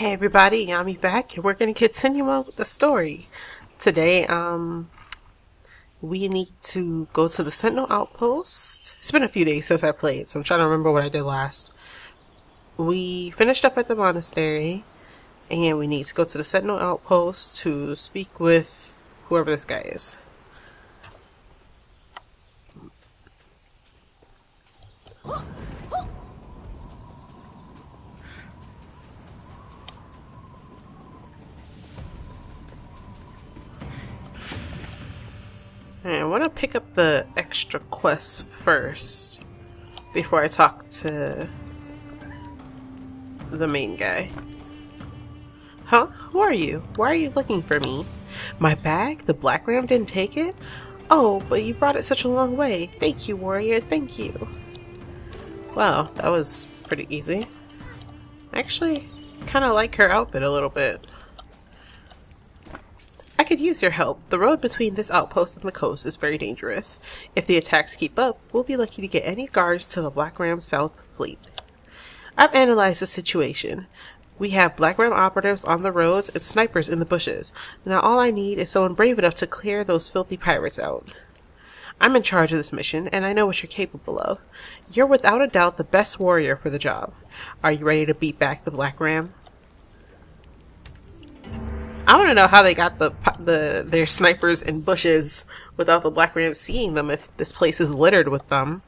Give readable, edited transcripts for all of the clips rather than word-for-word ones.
Hey everybody, Yami back, and we're going to continue on with the story. Today, we need to go to the Sentinel Outpost. It's been a few days since I played, so I'm trying to remember what I did last. We finished up at the monastery, and we need to go to the Sentinel Outpost to speak with whoever this guy is. I want to pick up the extra quests first before I talk to the main guy. Huh? Who are you? Why are you looking for me? My bag? The Black Ram didn't take it? Oh, but you brought it such a long way. Thank you, warrior. Thank you. Wow, that was pretty easy. I actually kind of like her outfit a little bit. I could use your help. The road between this outpost and the coast is very dangerous. If the attacks keep up, we'll be lucky to get any guards to the Black Ram South Fleet. I've analyzed the situation. We have Black Ram operatives on the roads and snipers in the bushes. Now all I need is someone brave enough to clear those filthy pirates out. I'm in charge of this mission, and I know what you're capable of. You're without a doubt the best warrior for the job. Are you ready to beat back the Black Ram? I want to know how they got their snipers in bushes without the Black Ram seeing them if this place is littered with them.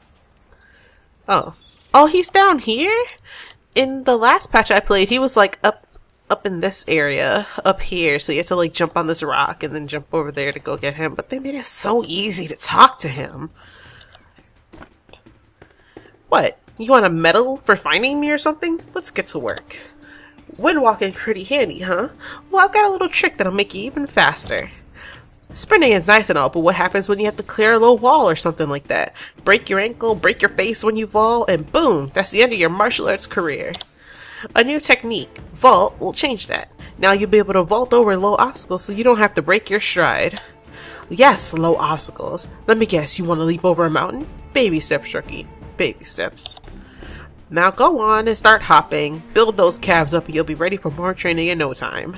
Oh, he's down here? In the last patch I played, he was like up in this area, up here, so you have to like jump on this rock and then jump over there to go get him, but they made it so easy to talk to him. What? You want a medal for finding me or something? Let's get to work. Wind walking pretty handy, huh? Well, I've got a little trick that'll make you even faster. Sprinting is nice and all, but what happens when you have to clear a little wall or something like that? Break your ankle, break your face when you fall, and boom, that's the end of your martial arts career. A new technique, vault, will change that. Now you'll be able to vault over low obstacles so you don't have to break your stride. Yes, low obstacles. Let me guess, you want to leap over a mountain? Baby steps, rookie. Baby steps. Now go on and start hopping. Build those calves up and you'll be ready for more training in no time.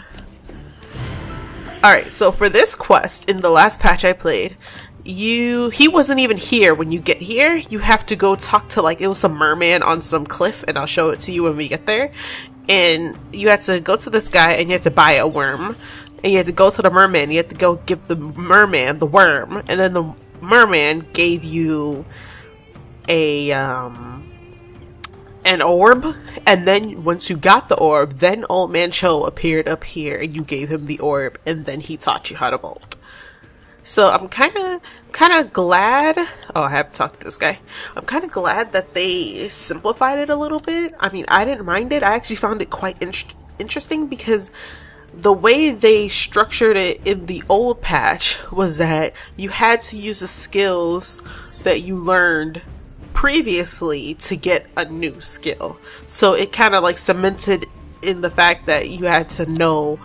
Alright, so for this quest, in the last patch I played, he wasn't even here when you get here. You have to go talk to, like, it was some merman on some cliff, and I'll show it to you when we get there. And you had to go to this guy and you had to buy a worm. And you had to go to the merman, you had to go give the merman the worm. And then the merman gave you an orb, and then once you got the orb, then Old Man Cho appeared up here and you gave him the orb, and then he taught you how to vault. So I'm kind of glad, I have to talk to this guy. I'm kind of glad that they simplified it a little bit. I mean, I didn't mind it. I actually found it quite interesting because the way they structured it in the old patch was that you had to use the skills that you learned previously to get a new skill. So it kind of like cemented in the fact that you had to know.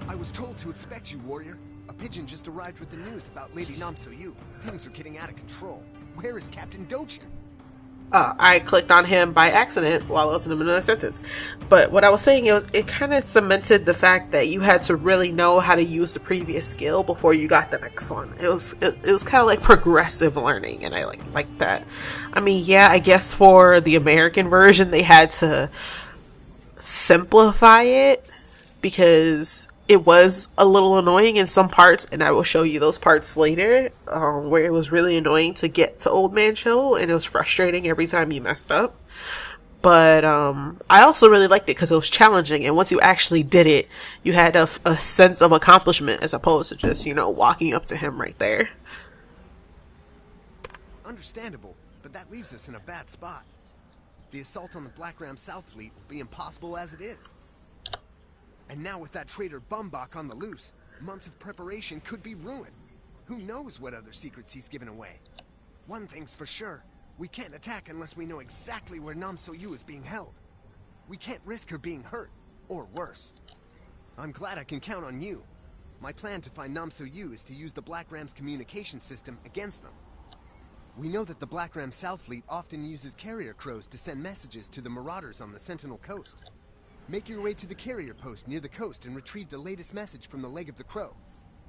I was told to expect you, warrior. A pigeon just arrived with the news about Lady Namsoyoo. Things are getting out of control. Where is Captain Dochin? I clicked on him by accident while I was in the middle of a sentence. But what I was saying is, it kind of cemented the fact that you had to really know how to use the previous skill before you got the next one. It was kind of like progressive learning, and I like that. I mean, yeah, I guess for the American version, they had to simplify it because it was a little annoying in some parts, and I will show you those parts later, where it was really annoying to get to Old Man Cho, and it was frustrating every time you messed up. But I also really liked it because it was challenging, and once you actually did it, you had a sense of accomplishment as opposed to just, walking up to him right there. Understandable, but that leaves us in a bad spot. The assault on the Black Ram South Fleet will be impossible as it is. And now with that traitor Bumbach on the loose, months of preparation could be ruined. Who knows what other secrets he's given away? One thing's for sure, we can't attack unless we know exactly where Namsoyoo is being held. We can't risk her being hurt, or worse. I'm glad I can count on you. My plan to find Namsoyoo is to use the Black Ram's communication system against them. We know that the Black Ram South Fleet often uses carrier crows to send messages to the marauders on the Sentinel Coast. Make your way to the carrier post near the coast and retrieve the latest message from the Leg of the Crow.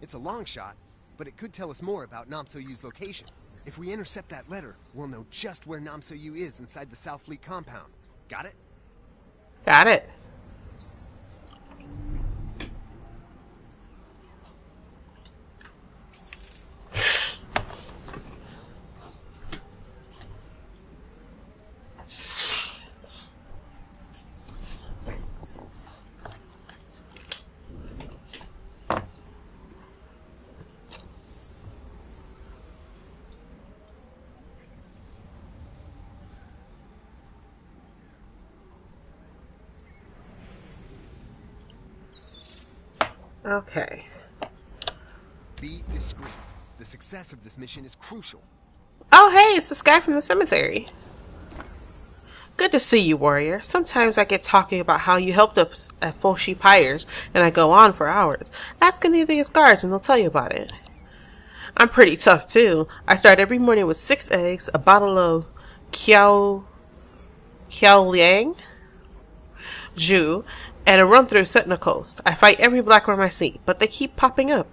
It's a long shot, but it could tell us more about Namsoyoo's location. If we intercept that letter, we'll know just where Namsoyoo is inside the South Fleet compound. Got it? Got it. Okay. Be discreet. The success of this mission is crucial. Oh, hey, it's this guy from the cemetery. Good to see you, warrior. Sometimes I get talking about how you helped us at Full Sheep Hires, and I go on for hours. Ask any of these guards and they'll tell you about it. I'm pretty tough, too. I start every morning with 6 eggs, a bottle of Kiao Liang Ju, and a run through Sentinel Coast. I fight every black worm I see, but they keep popping up.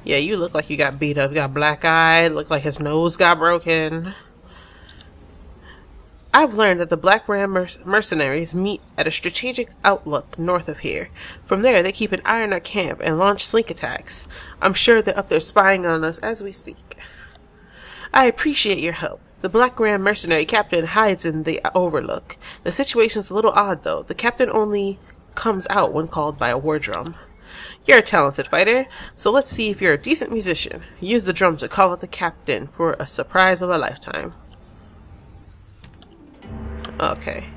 Yeah, you look like you got beat up. You got black eye, look like his nose got broken. I've learned that the Black Ram mercenaries meet at a strategic outlook north of here. From there, they keep an eye on our camp and launch slink attacks. I'm sure they're up there spying on us as we speak. I appreciate your help. The Black Ram mercenary captain hides in the overlook. The situation's a little odd, though. The captain only comes out when called by a war drum. You're a talented fighter, so let's see if you're a decent musician. Use the drum to call out the captain for a surprise of a lifetime. Okay.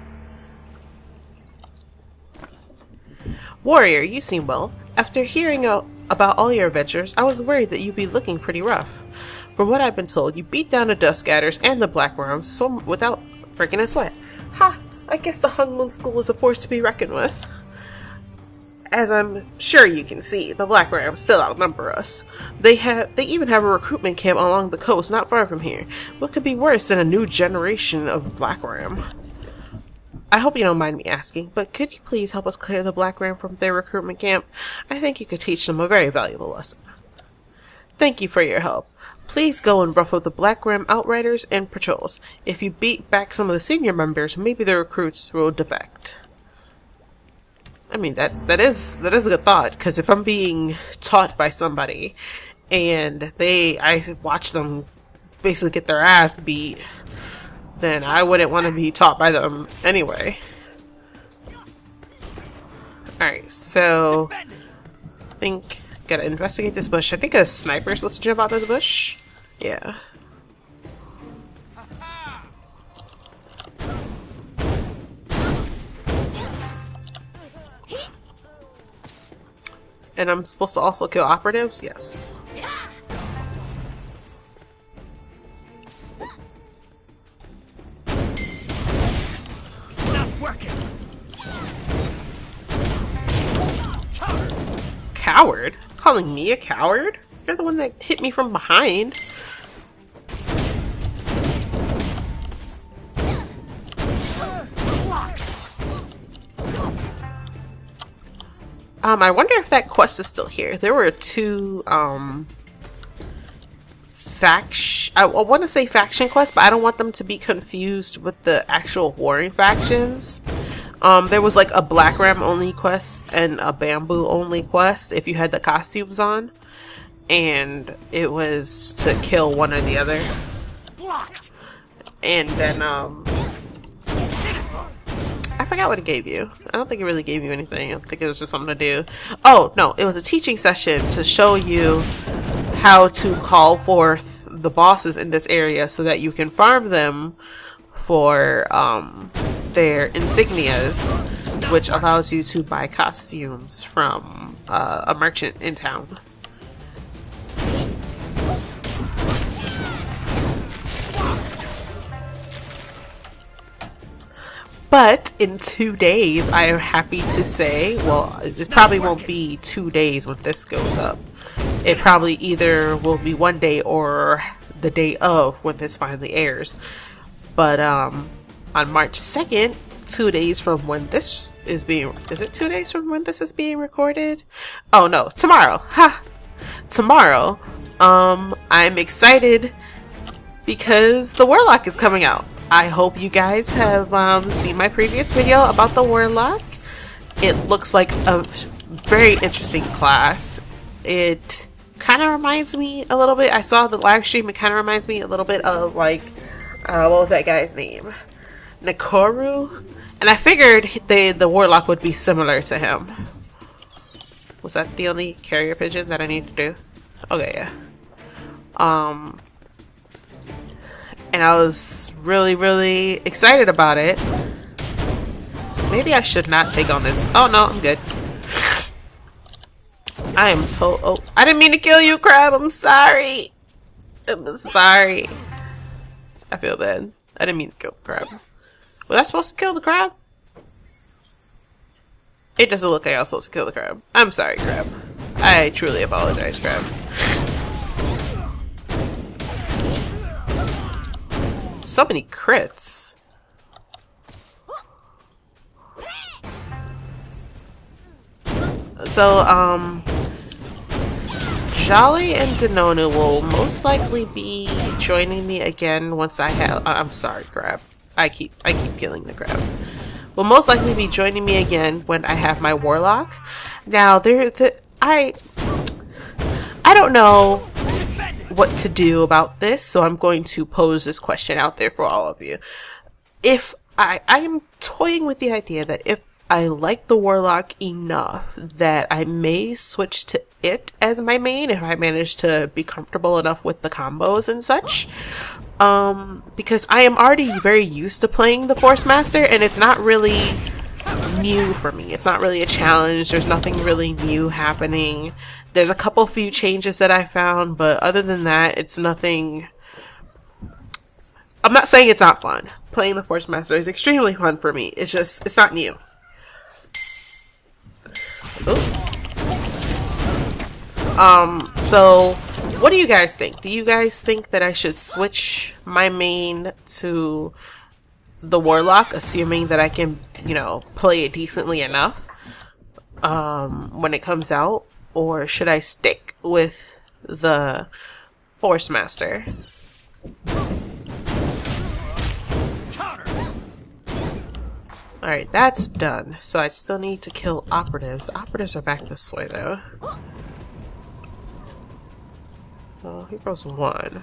Warrior, you seem well. After hearing about all your adventures, I was worried that you'd be looking pretty rough. From what I've been told, you beat down the Dust Scatters and the Black Worms without breaking a sweat. Ha! I guess the Hongmoon School is a force to be reckoned with. As I'm sure you can see, the Black Rams still outnumber us. They even have a recruitment camp along the coast not far from here. What could be worse than a new generation of Black Ram? I hope you don't mind me asking, but could you please help us clear the Black Ram from their recruitment camp? I think you could teach them a very valuable lesson. Thank you for your help. Please go and ruffle the Black Ram outriders and patrols. If you beat back some of the senior members, maybe the recruits will defect. I mean, that is a good thought, because if I'm being taught by somebody and I watch them basically get their ass beat, then I wouldn't want to be taught by them anyway. Alright, so I think gotta investigate this bush. I think a sniper is supposed to jump out this bush. Yeah. And I'm supposed to also kill operatives? Yes. It's not working. Coward? Calling me a coward? You're the one that hit me from behind. I wonder if that quest is still here. There were two, I want to say faction quests, but I don't want them to be confused with the actual warring factions. There was like a Black Ram only quest and a Bamboo only quest if you had the costumes on. And it was to kill one or the other. And then, I forgot what it gave you. I don't think it really gave you anything. I think it was just something to do. Oh, no. It was a teaching session to show you how to call forth the bosses in this area so that you can farm them for their insignias, which allows you to buy costumes from a merchant in town. But in 2 days, I am happy to say, well, it probably won't be 2 days when this goes up. It probably either will be 1 day or the day of when this finally airs. But on March 2nd, 2 days from when this is being, is it 2 days from when this is being recorded? Oh no, tomorrow. Ha! Tomorrow. I'm excited because the Warlock is coming out. I hope you guys have seen my previous video about the Warlock. It looks like a very interesting class. It kind of reminds me a little bit, I saw the live stream, it kind of reminds me a little bit of like, what was that guy's name? Nakoru? And I figured the Warlock would be similar to him. Was that the only carrier pigeon that I need to do? Okay, yeah. And I was really excited about it. Maybe I should not take on this. Oh no, I'm good. I am so... Oh, I didn't mean to kill you, Crab. I'm sorry. I'm sorry. I feel bad. I didn't mean to kill the crab. Was I supposed to kill the crab? It doesn't look like I was supposed to kill the crab. I'm sorry, Crab. I truly apologize, Crab. So many crits. So, Jolly and Denonu will most likely be joining me again once I have... I'm sorry, Crab. I keep killing the crab. Will most likely be joining me again when I have my Warlock. Now, I don't know what to do about this, so I'm going to pose this question out there for all of you. If I am toying with the idea that if I like the Warlock enough that I may switch to it as my main if I manage to be comfortable enough with the combos and such. Because I am already very used to playing the Force Master, and it's not really new for me. It's not really a challenge. There's nothing really new happening. There's a couple few changes that I found, but other than that, it's nothing... I'm not saying it's not fun. Playing the Force Master is extremely fun for me. It's just, it's not new. So what do you guys think? Do you guys think that I should switch my main to the Warlock, assuming that I can, you know, play it decently enough when it comes out? Or should I stick with the Force Master? Alright, that's done. So I still need to kill operatives. The operatives are back this way, though. Oh, here goes one.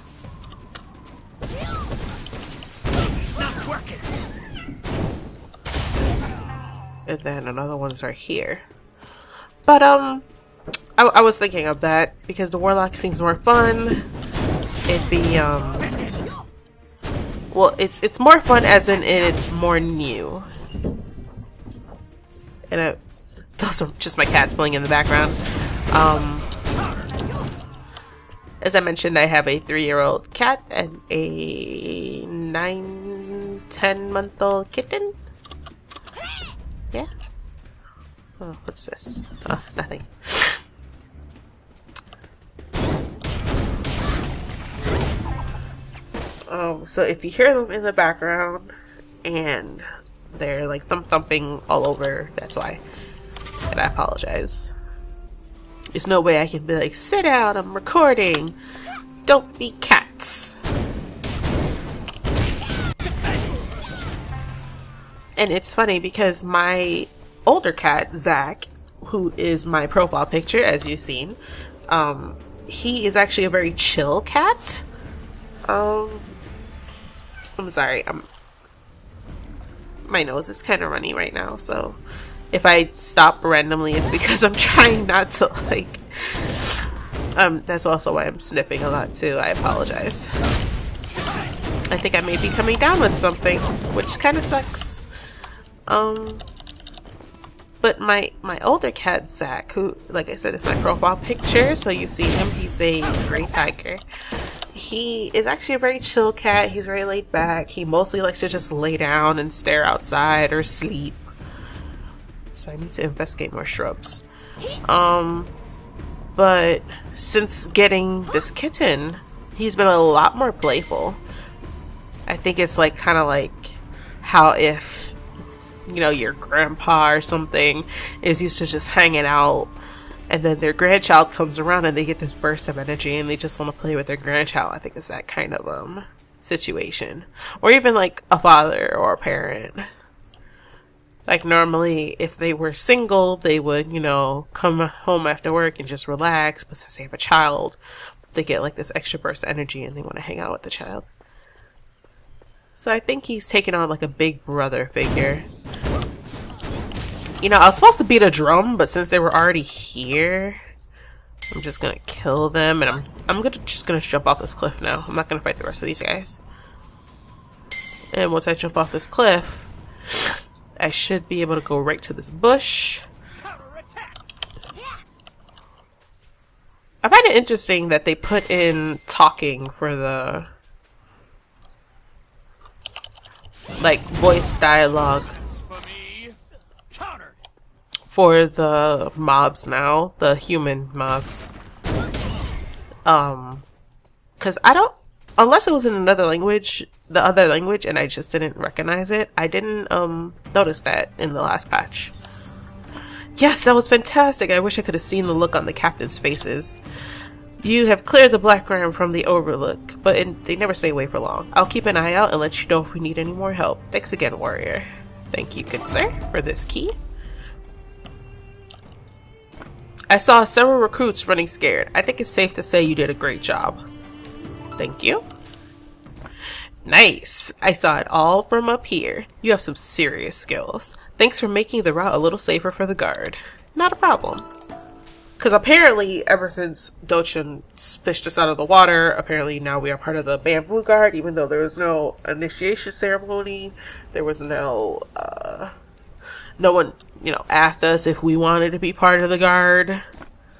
It's not working. And then another one's right here. But, I was thinking of that because the Warlock seems more fun. It'd be, well, it's more fun as in it's more new. And those are just my cats playing in the background. As I mentioned, I have a 3-year-old cat and a 9-10-month-old kitten. Yeah. Oh, what's this? Oh, nothing. So if you hear them in the background and they're like thumping all over, that's why. And I apologize. There's no way I can be like, sit down, I'm recording. Don't be cats. And it's funny because my older cat, Zach, who is my profile picture, as you've seen, he is actually a very chill cat. I'm sorry, my nose is kind of runny right now, so if I stop randomly, it's because I'm trying not to, like, that's also why I'm sniffing a lot too. I apologize. I think I may be coming down with something, which kind of sucks. But my older cat, Zach, who, like I said, is my profile picture, so you've seen him, he's a gray tiger. He is actually a very chill cat. He's very laid back. He mostly likes to just lay down and stare outside or sleep. So I need to investigate more shrubs. But since getting this kitten, he's been a lot more playful. I think it's like kind of like how if you know, your grandpa or something is used to just hanging out, and then their grandchild comes around and they get this burst of energy and they just want to play with their grandchild. I think it's that kind of situation. Or even like a father or a parent. Like normally if they were single, they would, you know, come home after work and just relax, but since they have a child, they get like this extra burst of energy and they want to hang out with the child. So I think he's taking on like a big brother figure. You know, I was supposed to beat a drum, but since they were already here, I'm just gonna kill them, and I'm just gonna jump off this cliff now. I'm not gonna fight the rest of these guys. And once I jump off this cliff, I should be able to go right to this bush. I find it interesting that they put in talking for the like voice dialogue for the mobs now, the human mobs. Cause I don't, unless it was in another language, the other language, and I just didn't recognize it. I didn't notice that in the last patch. Yes, that was fantastic. I wish I could have seen the look on the captain's faces. You have cleared the Black Ram from the Overlook, but they never stay away for long. I'll keep an eye out and let you know if we need any more help. Thanks again, warrior. Thank you, good sir, for this key. I saw several recruits running scared. I think it's safe to say you did a great job. Thank you. Nice. I saw it all from up here. You have some serious skills. Thanks for making the route a little safer for the guard. Not a problem. Because apparently, ever since Dochun fished us out of the water, apparently now we are part of the Bamboo Guard, even though there was no initiation ceremony. There was no one, you know, asked us if we wanted to be part of the guard.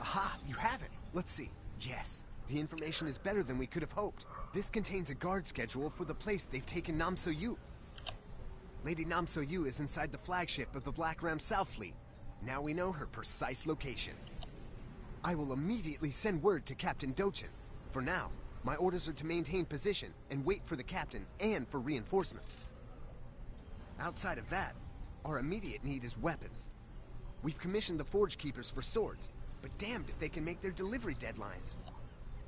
Aha, you have it. Let's see. Yes, the information is better than we could have hoped. This contains a guard schedule for the place they've taken Namsoyoo. Lady Namsoyoo is inside the flagship of the Black Ram South Fleet. Now we know her precise location. I will immediately send word to Captain Dochun. For now, my orders are to maintain position and wait for the captain and for reinforcements. Outside of that, our immediate need is weapons. We've commissioned the Forge Keepers for swords, but damned if they can make their delivery deadlines.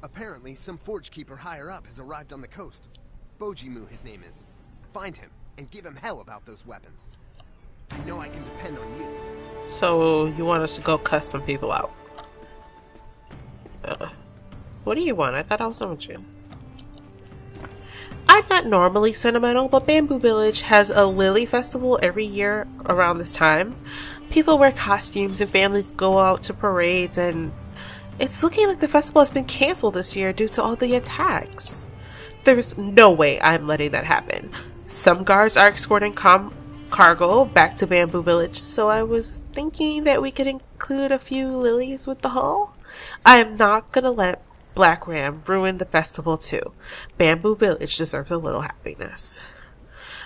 Apparently, some Forge Keeper higher up has arrived on the coast. Bojimu, his name is. Find him and give him hell about those weapons. I know I can depend on you. So, you want us to go cuss some people out? What do you want? I thought I was done with you. I'm not normally sentimental, but Bamboo Village has a lily festival every year around this time. People wear costumes and families go out to parades, and it's looking like the festival has been canceled this year due to all the attacks. There's no way I'm letting that happen. Some guards are escorting cargo back to Bamboo Village, so I was thinking that we could include a few lilies with the hull. I am not gonna let Black Ram ruin the festival too. Bamboo Village deserves a little happiness.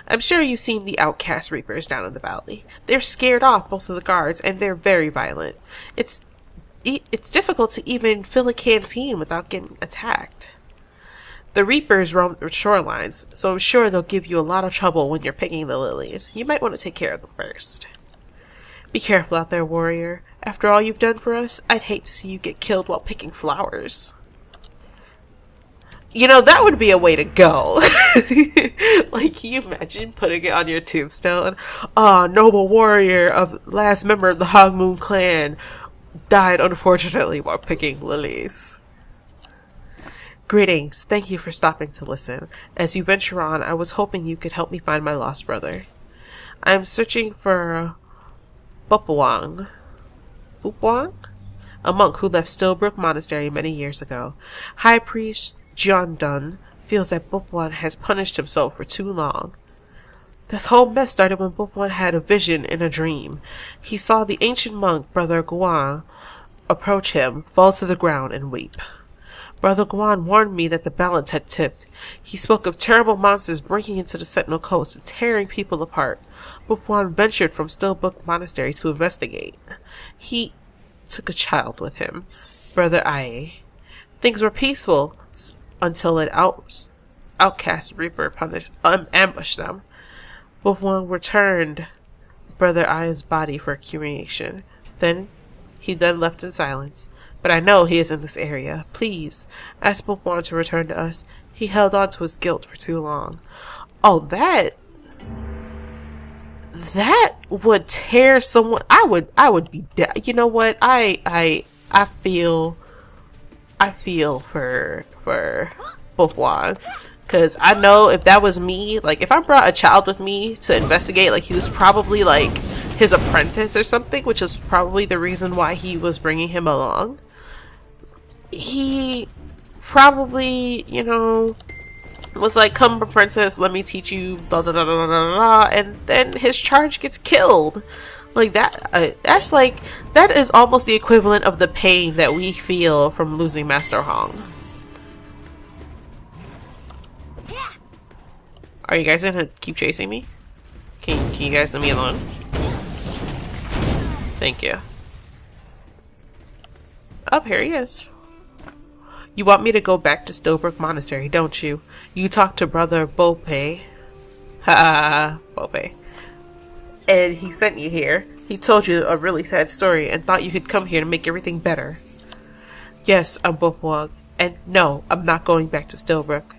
I'm sure you've seen the outcast reapers down in the valley. They're scared off most of the guards, and they're very violent. It's difficult to even fill a canteen without getting attacked. The reapers roam the shorelines, so I'm sure they'll give you a lot of trouble when you're picking the lilies. You might want to take care of them first. Be careful out there, warrior. After all you've done for us, I'd hate to see you get killed while picking flowers. You know, that would be a way to go. Like, can you imagine putting it on your tombstone? Ah, noble warrior of last member of the Hongmoon clan died unfortunately while picking lilies. Greetings. Thank you for stopping to listen. As you venture on, I was hoping you could help me find my lost brother. I am searching for Bupwang. Bupwang? A monk who left Stillbrook Monastery many years ago. High Priest John Dunn feels that Bupwang has punished himself for too long. This whole mess started when Bupwang had a vision in a dream. He saw the ancient monk, Brother Guan, approach him, fall to the ground, and weep. Brother Guan warned me that the balance had tipped. He spoke of terrible monsters breaking into the Sentinel Coast and tearing people apart. Bupwang ventured from Stillbrook Monastery to investigate. He took a child with him, Brother Aye. Things were peaceful until an outcast reaper ambushed them. Bupwang returned Brother Aya's body for cremation. He then left in silence. But I know he is in this area. Please, ask Bopwan to return to us. He held on to his guilt for too long. Oh, that would tear someone. I would be dead. You know what? I feel for Bopwan. Because I know if that was me, like, if I brought a child with me to investigate, like, he was probably, like, his apprentice or something, which is probably the reason why he was bringing him along. He probably, you know, was like, come, apprentice, let me teach you, blah, blah, blah, blah, blah, blah, and then his charge gets killed. Like, that's like, that is almost the equivalent of the pain that we feel from losing Master Hong. Are you guys gonna keep chasing me? Can you guys leave me alone? Thank you. Oh, here he is. You want me to go back to Stillbrook Monastery, don't you? You talked to Brother Bope. Bope. And he sent you here. He told you a really sad story and thought you could come here to make everything better. Yes, I'm Bopwag. And no, I'm not going back to Stillbrook.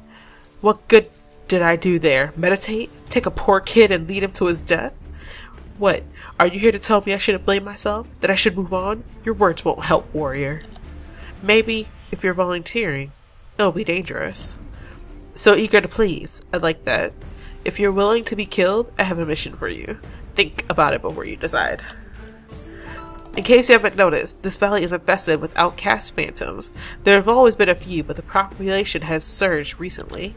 What good did I do there? Meditate? Take a poor kid and lead him to his death? What? Are you here to tell me I shouldn't blame myself? That I should move on? Your words won't help, warrior. Maybe, if you're volunteering, it'll be dangerous. So eager to please. I like that. If you're willing to be killed, I have a mission for you. Think about it before you decide. In case you haven't noticed, this valley is infested with outcast phantoms. There have always been a few, but the population has surged recently.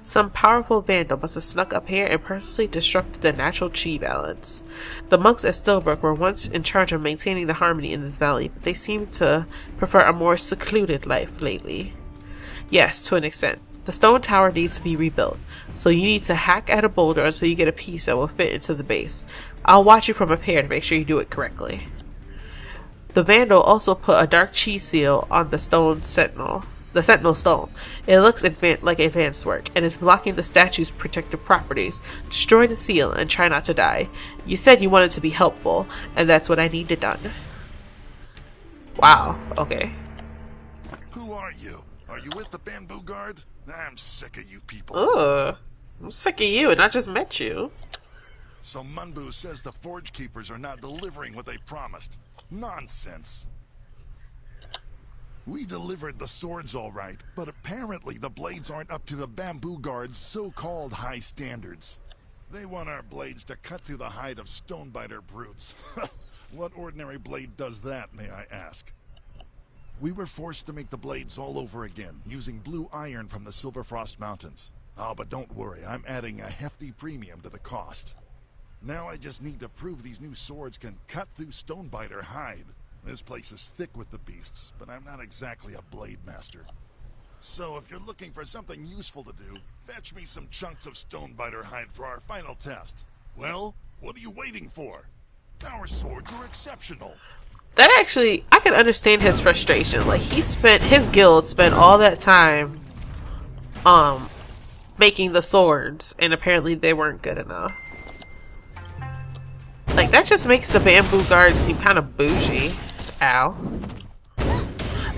Some powerful vandal must have snuck up here and purposely disrupted the natural chi balance. The monks at Stillbrook were once in charge of maintaining the harmony in this valley, but they seem to prefer a more secluded life lately. Yes, to an extent. The stone tower needs to be rebuilt, so you need to hack at a boulder until you get a piece that will fit into the base. I'll watch you from up here to make sure you do it correctly. The vandal also put a dark chi seal on the Sentinel stone. It looks like advanced work, and is blocking the statue's protective properties. Destroy the seal and try not to die. You said you wanted to be helpful, and that's what I needed done. Wow, okay. Who are you? Are you with the Bamboo Guard? I'm sick of you people. Ugh, I'm sick of you, and I just met you. So Munbu says the Forge Keepers are not delivering what they promised. Nonsense. We delivered the swords all right, but apparently the blades aren't up to the Bamboo Guard's so-called high standards. They want our blades to cut through the hide of stonebiter brutes. What ordinary blade does that, may I ask? We were forced to make the blades all over again, using blue iron from the Silverfrost Mountains. Oh, but don't worry, I'm adding a hefty premium to the cost. Now I just need to prove these new swords can cut through stonebiter hide. This place is thick with the beasts, but I'm not exactly a blade master. So if you're looking for something useful to do, fetch me some chunks of stonebiter hide for our final test. Well, what are you waiting for? Our swords are exceptional. That actually, I can understand his frustration. Like, his guild spent all that time, making the swords, and apparently they weren't good enough. Like, that just makes the Bamboo Guard seem kind of bougie. Ow.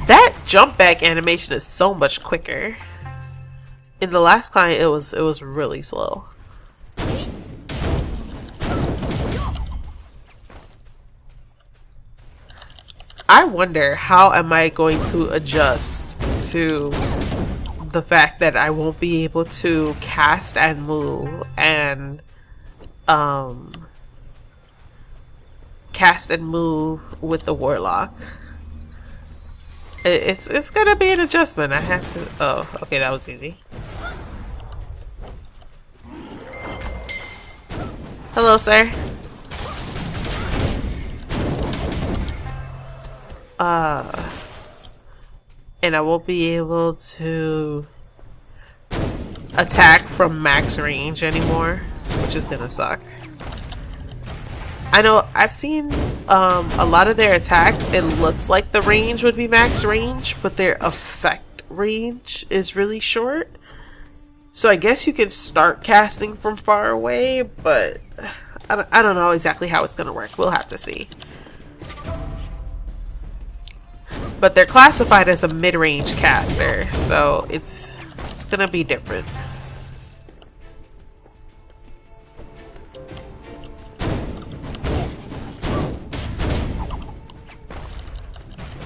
That jump back animation is so much quicker. In the last client, it was really slow. I wonder how am I going to adjust to the fact that I won't be able to cast and move and with the warlock. It's gonna be an adjustment. I have to. Oh, okay, that was easy. Hello, sir. And I won't be able to attack from max range anymore, which is gonna suck. I know I've seen a lot of their attacks, it looks like the range would be max range, but their effect range is really short. So I guess you can start casting from far away, but I don't know exactly how it's gonna work. We'll have to see. But they're classified as a mid-range caster, so it's gonna be different.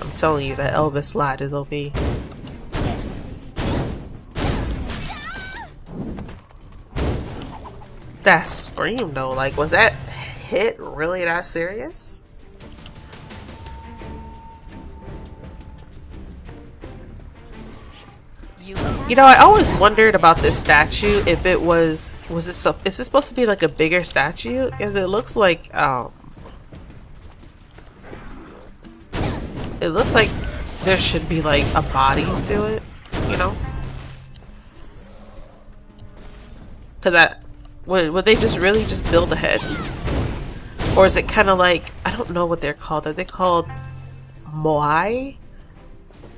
I'm telling you, that Elvis slide is OP. That scream though, like, was that hit really that serious? You know, I always wondered about this statue, if it is it supposed to be like a bigger statue? Because it looks like there should be like a body to it, you know? Cause would they just really just build a head? Or is it kind of like, I don't know what they're called. Are they called moai?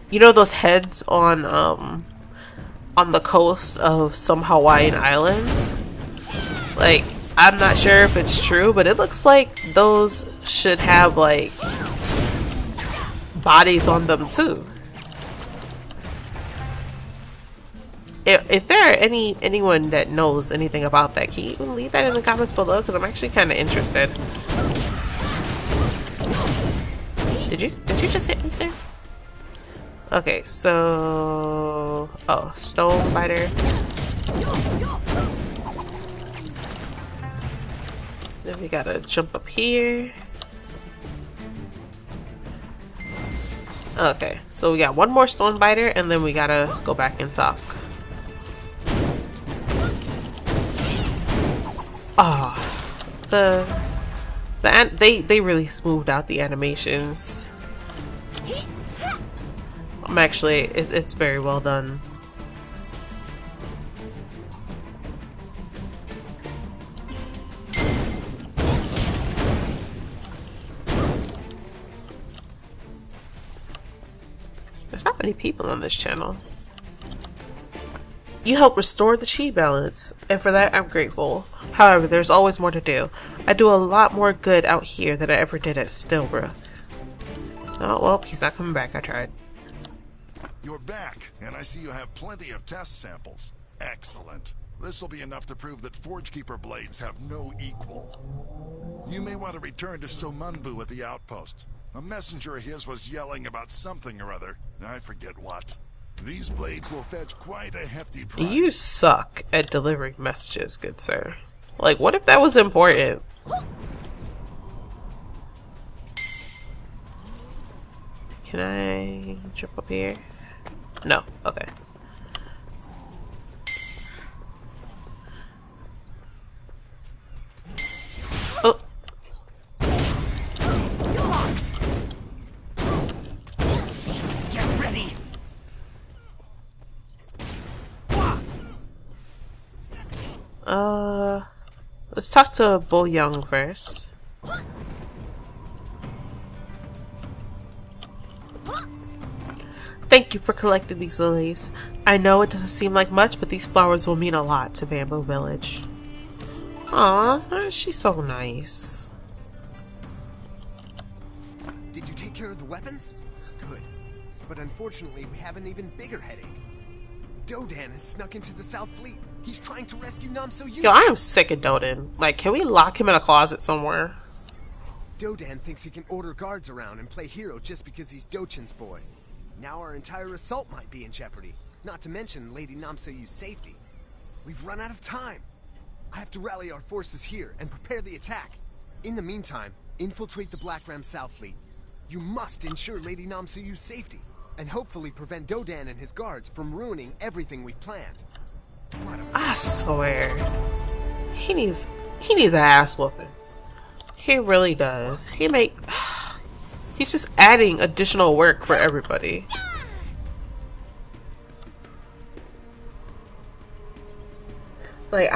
You know those heads on the coast of some Hawaiian islands? Like, I'm not sure if it's true, but it looks like those should have like bodies on them too. If there are anyone that knows anything about that, can you leave that in the comments below? Because I'm actually kind of interested. Did you just hit me, sir? Okay, so stone fighter. Then we gotta jump up here. Okay, so we got one more stone biter, and then we gotta go back and talk. Ah, they really smoothed out the animations. I'm actually, it's very well done. There's not many people on this channel. You help restore the chi balance, and for that I'm grateful. However, there's always more to do. I do a lot more good out here than I ever did at Stillbrook. Oh, well, he's not coming back. I tried. You're back, and I see you have plenty of test samples. Excellent. This will be enough to prove that Forgekeeper blades have no equal. You may want to return to Somunbu at the outpost. A messenger of his was yelling about something or other. I forget what. These blades will fetch quite a hefty price. You suck at delivering messages, good sir. Like, what if that was important? Can I jump up here? No. Okay. Oh. Get ready. Let's talk to Bo Young first. Thank you for collecting these lilies. I know it doesn't seem like much, but these flowers will mean a lot to Bamboo Village. Aw, she's so nice. Did you take care of the weapons? Good. But unfortunately, we have an even bigger headache. Dodan has snuck into the South Fleet. He's trying to rescue Namsoyoo. Yo, I am sick of Dodan. Like, can we lock him in a closet somewhere? Dodan thinks he can order guards around and play hero just because he's Dochin's boy. Now our entire assault might be in jeopardy, not to mention Lady Namsoyoo's safety. We've run out of time. I have to rally our forces here and prepare the attack. In the meantime, infiltrate the Black Ram South Fleet. You must ensure Lady Namsoyoo's safety, and hopefully prevent Dodan and his guards from ruining everything we've planned. I swear, he needs an ass whooping. He really does. He's just adding additional work for everybody. Like,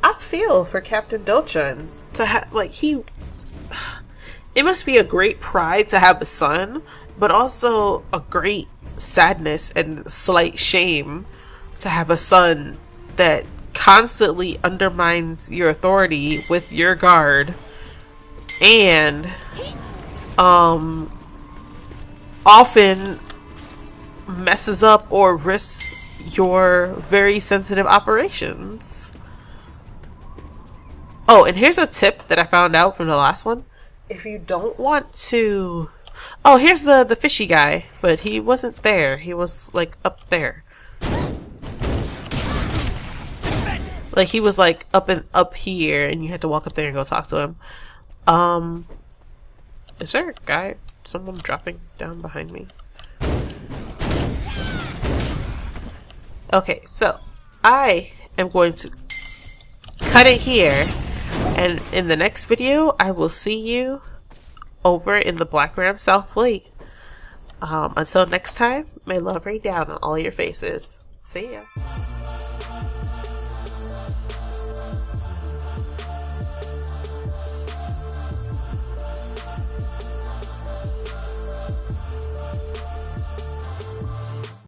I feel for Captain Dochin to have, like, it must be a great pride to have a son, but also a great sadness and slight shame to have a son that constantly undermines your authority with your guard, and often messes up or risks your very sensitive operations. Oh, and here's a tip that I found out from the last one. If you don't want to... Oh, here's the fishy guy, but he wasn't there. He was, like, up there. Like, he was, like, up here, and you had to walk up there and go talk to him. Is there a guy? Someone dropping down behind me? Okay, so I am going to cut it here, and in the next video I will see you over in the Black Ram South Fleet. Until next time, may love rain down on all your faces. See ya.